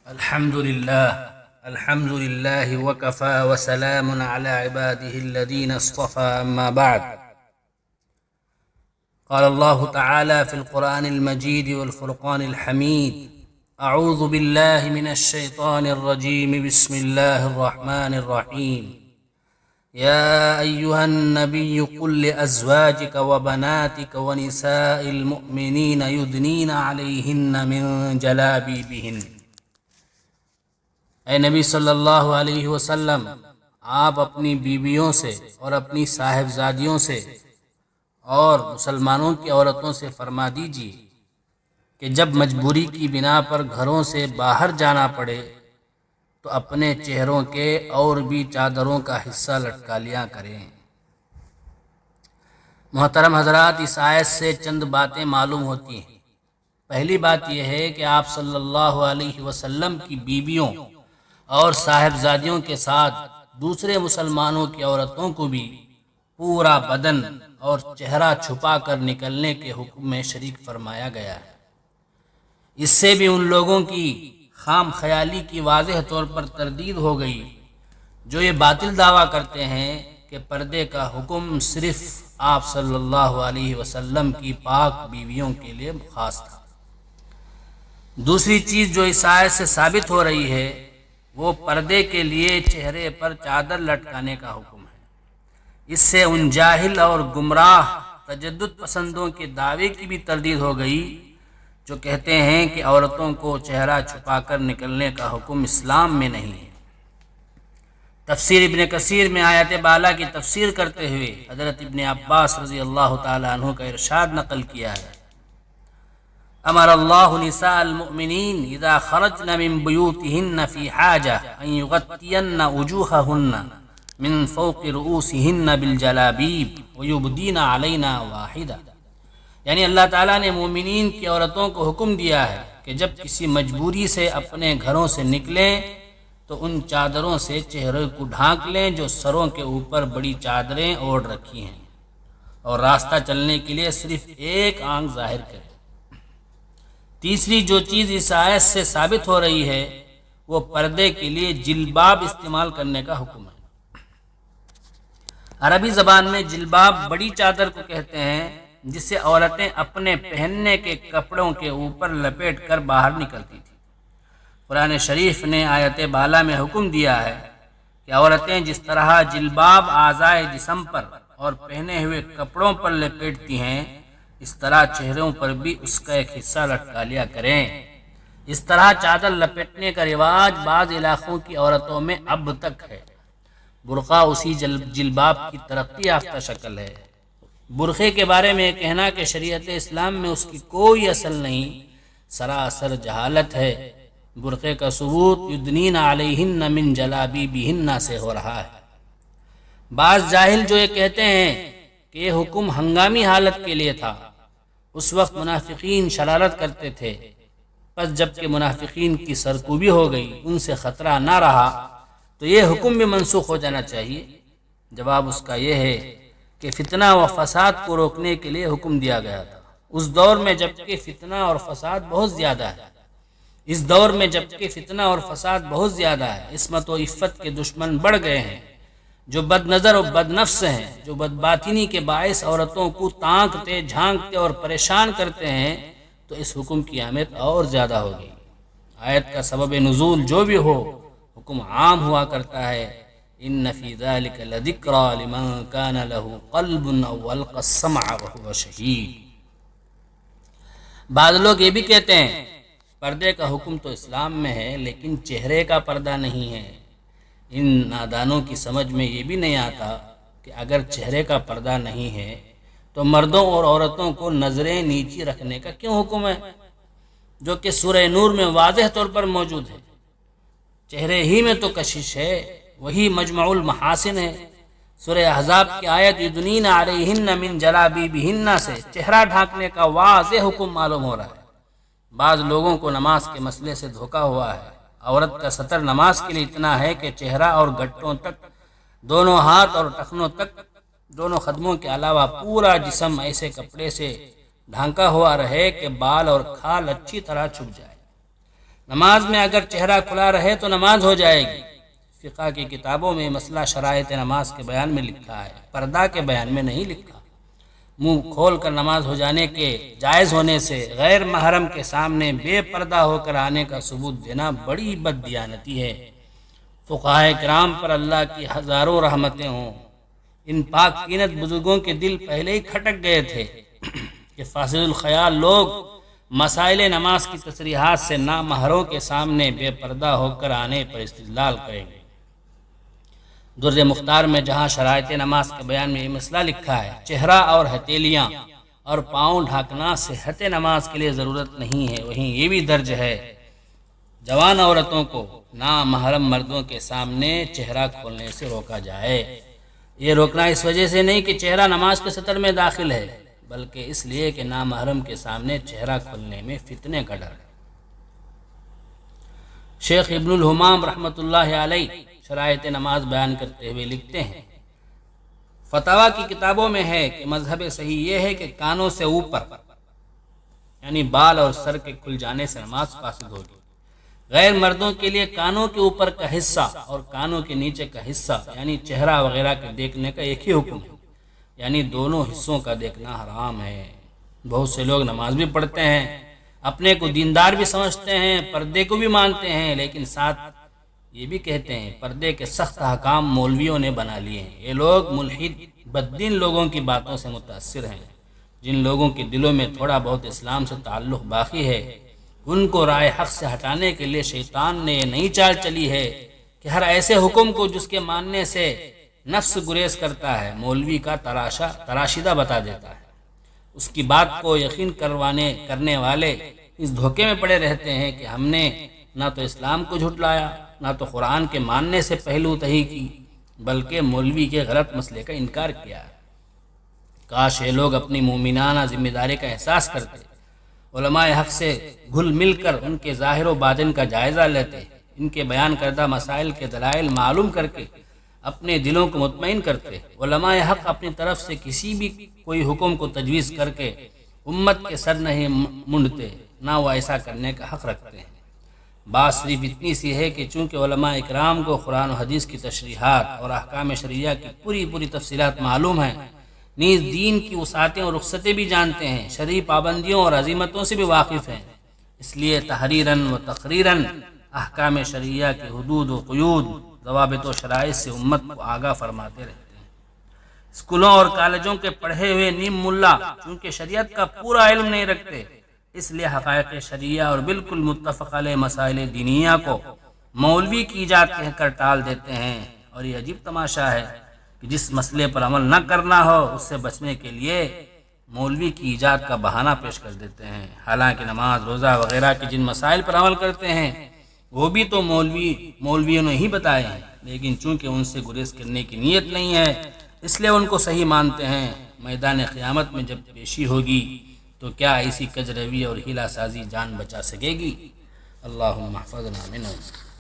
الحمد لله وكفى وسلام على عباده الذين اصطفى أما بعد. قال الله تعالى في القرآن المجيد والفرقان الحميد: أعوذ بالله من الشيطان الرجيم، بسم الله الرحمن الرحيم. يا أيها النبي قل لأزواجك وبناتك ونساء المؤمنين يدنين عليهن من جلابيبهن. اے نبی صلی اللہ علیہ وسلم، آپ اپنی بیویوں سے اور اپنی صاحبزادیوں سے اور مسلمانوں کی عورتوں سے فرما دیجیے کہ جب مجبوری کی بنا پر گھروں سے باہر جانا پڑے تو اپنے چہروں کے اور بھی چادروں کا حصہ لٹکا لیا کریں. محترم حضرات، اس آیت سے چند باتیں معلوم ہوتی ہیں. پہلی بات یہ ہے کہ آپ صلی اللہ علیہ وسلم کی بیویوں اور صاحبزادیوں کے ساتھ دوسرے مسلمانوں کی عورتوں کو بھی پورا بدن اور چہرہ چھپا کر نکلنے کے حکم میں شریک فرمایا گیا ہے. اس سے بھی ان لوگوں کی خام خیالی کی واضح طور پر تردید ہو گئی جو یہ باطل دعویٰ کرتے ہیں کہ پردے کا حکم صرف آپ صلی اللہ علیہ وسلم کی پاک بیویوں کے لیے خاص تھا. دوسری چیز جو اس آیت سے ثابت ہو رہی ہے وہ پردے کے لیے چہرے پر چادر لٹکانے کا حکم ہے. اس سے ان جاہل اور گمراہ تجدد پسندوں کے دعوے کی بھی تردید ہو گئی جو کہتے ہیں کہ عورتوں کو چہرہ چھپا کر نکلنے کا حکم اسلام میں نہیں ہے. تفسیر ابن کثیر میں آیت بالا کی تفسیر کرتے ہوئے حضرت ابن عباس رضی اللہ تعالی عنہ کا ارشاد نقل کیا ہے: امر اللہ نساء المؤمنین اذا خرجن من بیوتہن فی حاجہ ان یغطین وجوہہن من فوق رؤوسہن بالجلابیب ویبدین علینا واحدہ. یعنی اللہ تعالیٰ نے مومنین کی عورتوں کو حکم دیا ہے کہ جب کسی مجبوری سے اپنے گھروں سے نکلیں تو ان چادروں سے چہرے کو ڈھانک لیں جو سروں کے اوپر بڑی چادریں اوڑھ رکھی ہیں، اور راستہ چلنے کے لیے صرف ایک آنکھ ظاہر کریں. تیسری جو چیز اس آیت سے ثابت ہو رہی ہے وہ پردے کے لیے جلباب استعمال کرنے کا حکم ہے. عربی زبان میں جلباب بڑی چادر کو کہتے ہیں جسے عورتیں اپنے پہننے کے کپڑوں کے اوپر لپیٹ کر باہر نکلتی تھیں. قرآن شریف نے آیت بالا میں حکم دیا ہے کہ عورتیں جس طرح جلباب اعضائے جسم پر اور پہنے ہوئے کپڑوں پر لپیٹتی ہیں اس طرح چہروں پر بھی اس کا ایک حصہ لٹکا لیا کریں. اس طرح چادر لپیٹنے کا رواج بعض علاقوں کی عورتوں میں اب تک ہے. برقع اسی جلباب کی ترقی یافتہ شکل ہے. برقعے کے بارے میں کہنا کہ شریعت اسلام میں اس کی کوئی اصل نہیں سراسر جہالت ہے. برقعے کا ثبوت یدنین علیہن من جلابیبہن سے ہو رہا ہے. بعض جاہل جو یہ کہتے ہیں کہ یہ حکم ہنگامی حالت کے لیے تھا، اس وقت منافقین شرارت کرتے تھے، پس جب کہ منافقین کی سرکوبی ہو گئی، ان سے خطرہ نہ رہا تو یہ حکم بھی منسوخ ہو جانا چاہیے. جواب اس کا یہ ہے کہ فتنہ و فساد کو روکنے کے لیے حکم دیا گیا تھا. اس دور میں جب کہ فتنہ اور فساد بہت زیادہ ہے، عصمت و عفت کے دشمن بڑھ گئے ہیں جو بد نظر و بد نفس ہیں، جو بد باطنی کے باعث عورتوں کو تانکتے جھانکتے اور پریشان کرتے ہیں، تو اس حکم کی اہمیت اور زیادہ ہوگی. آیت کا سبب نزول جو بھی ہو، حکم عام ہوا کرتا ہے. ان فی ذلک لذکری لمن کان له قلب او القى السمع وهو شہید. بعض لوگ یہ بھی کہتے ہیں پردے کا حکم تو اسلام میں ہے لیکن چہرے کا پردہ نہیں ہے. ان نادانوں کی سمجھ میں یہ بھی نہیں آتا کہ اگر چہرے کا پردہ نہیں ہے تو مردوں اور عورتوں کو نظریں نیچی رکھنے کا کیوں حکم ہے، جو کہ سورہ نور میں واضح طور پر موجود ہے. چہرے ہی میں تو کشش ہے، وہی مجمع المحاسن ہے. سورہ احزاب کی آیت یدنین علیہن من جلابیبہن سے چہرہ ڈھانکنے کا واضح حکم معلوم ہو رہا ہے. بعض لوگوں کو نماز کے مسئلے سے دھوکہ ہوا ہے. عورت کا سطر نماز کے لیے اتنا ہے کہ چہرہ اور گھٹوں تک، دونوں ہاتھ اور ٹخنوں تک، دونوں قدموں کے علاوہ پورا جسم ایسے کپڑے سے ڈھانکا ہوا رہے کہ بال اور کھال اچھی طرح چھپ جائے. نماز میں اگر چہرہ کھلا رہے تو نماز ہو جائے گی۔ فقہ کی کتابوں میں مسئلہ شرائط نماز کے بیان میں لکھا ہے، پردہ کے بیان میں نہیں لکھا۔ منہ کھول کر نماز ہو جانے کے جائز ہونے سے غیر محرم کے سامنے بے پردہ ہو کر آنے کا ثبوت دینا بڑی بددیانتی ہے۔ فقہائے کرام پر اللہ کی ہزاروں رحمتیں ہوں، ان پاک قینت بزرگوں کے دل پہلے ہی کھٹک گئے تھے کہ فاسد الخیال لوگ مسائل نماز کی تصریحات سے نامحرموں کے سامنے بے پردہ ہو کر آنے پر استدلال کریں گے۔ در مختار میں جہاں شرائط نماز کے بیان میں یہ مسئلہ لکھا ہے، چہرہ اور ہتھیلیاں اور پاؤں ڈھانکنا صحت نماز کے لیے ضرورت نہیں ہے، وہیں یہ بھی درج ہے جوان عورتوں کو نامحرم مردوں کے سامنے چہرہ کھولنے سے روکا جائے۔ یہ روکنا اس وجہ سے نہیں کہ چہرہ نماز کے سطر میں داخل ہے، بلکہ اس لیے کہ نامحرم کے سامنے چہرہ کھولنے میں فتنے کا ڈر ہے۔ شیخ ابن الحمام رحمۃ اللہ علیہ شرائط نماز بیان کرتے ہوئے لکھتے ہیں، فتاویٰ کی کتابوں میں ہے کہ مذہب صحیح یہ ہے کہ کانوں سے اوپر یعنی بال اور سر کے کھل جانے سے نماز فاسد ہوگی۔ غیر مردوں کے لیے کانوں کے اوپر کا حصہ اور کانوں کے نیچے کا حصہ یعنی چہرہ وغیرہ کے دیکھنے کا ایک ہی حکم ہے، یعنی دونوں حصوں کا دیکھنا حرام ہے۔ بہت سے لوگ نماز بھی پڑھتے ہیں، اپنے کو دیندار بھی سمجھتے ہیں، پردے کو بھی مانتے ہیں، لیکن ساتھ یہ بھی کہتے ہیں پردے کے سخت احکام مولویوں نے بنا لیے ہیں۔ یہ لوگ ملحد بددین لوگوں کی باتوں سے متاثر ہیں۔ جن لوگوں کے دلوں میں تھوڑا بہت اسلام سے تعلق باقی ہے، ان کو رائے حق سے ہٹانے کے لیے شیطان نے یہ نئی چال چلی ہے کہ ہر ایسے حکم کو جس کے ماننے سے نفس گریز کرتا ہے مولوی کا تراشیدہ بتا دیتا ہے۔ اس کی بات کو یقین کرنے والے اس دھوکے میں پڑے رہتے ہیں کہ ہم نے نہ تو اسلام کو جھٹلایا، نہ تو قرآن کے ماننے سے پہلو تہی کی، بلکہ مولوی کے غلط مسئلے کا انکار کیا ہے۔ کاش یہ لوگ اپنی مومنانہ ذمہ داری کا احساس کرتے، علماء حق سے گھل مل کر ان کے ظاہر و باطن کا جائزہ لیتے، ان کے بیان کردہ مسائل کے دلائل معلوم کر کے اپنے دلوں کو مطمئن کرتے۔ علماء حق اپنی طرف سے کسی بھی کوئی حکم کو تجویز کر کے امت کے سر نہیں منڈتے، نہ وہ ایسا کرنے کا حق رکھتے ہیں۔ بات صرف اتنی سی ہے کہ چونکہ علماء اکرام کو قرآن و حدیث کی تشریحات اور احکام شرعیہ کی پوری تفصیلات معلوم ہیں، نیز دین کی وسعتیں اور رخصتیں بھی جانتے ہیں، شرعی پابندیوں اور عزیمتوں سے بھی واقف ہیں، اس لیے تحریراً و تقریراً احکام شرعیہ کے حدود و قیود، ضوابط و شرائط سے امت کو آگاہ فرماتے رہتے ہیں۔ اسکولوں اور کالجوں کے پڑھے ہوئے نیم ملا چونکہ شریعت کا پورا علم نہیں رکھتے، اس لیے حقائق شرعیہ اور بالکل متفق علیہ مسائل دینیہ کو مولوی کی ایجاد کہہ کر ٹال دیتے ہیں۔ اور یہ عجیب تماشا ہے کہ جس مسئلے پر عمل نہ کرنا ہو اس سے بچنے کے لیے مولوی کی ایجاد کا بہانہ پیش کر دیتے ہیں، حالانکہ نماز روزہ وغیرہ کے جن مسائل پر عمل کرتے ہیں وہ بھی تو مولویوں نے ہی بتائے ہیں، لیکن چونکہ ان سے گریز کرنے کی نیت نہیں ہے اس لیے ان کو صحیح مانتے ہیں۔ میدان قیامت میں جب پیشی ہوگی تو کیا ایسی کج روی اور ہیلا سازی جان بچا سکے گی؟ اللہم احفظنا منہم۔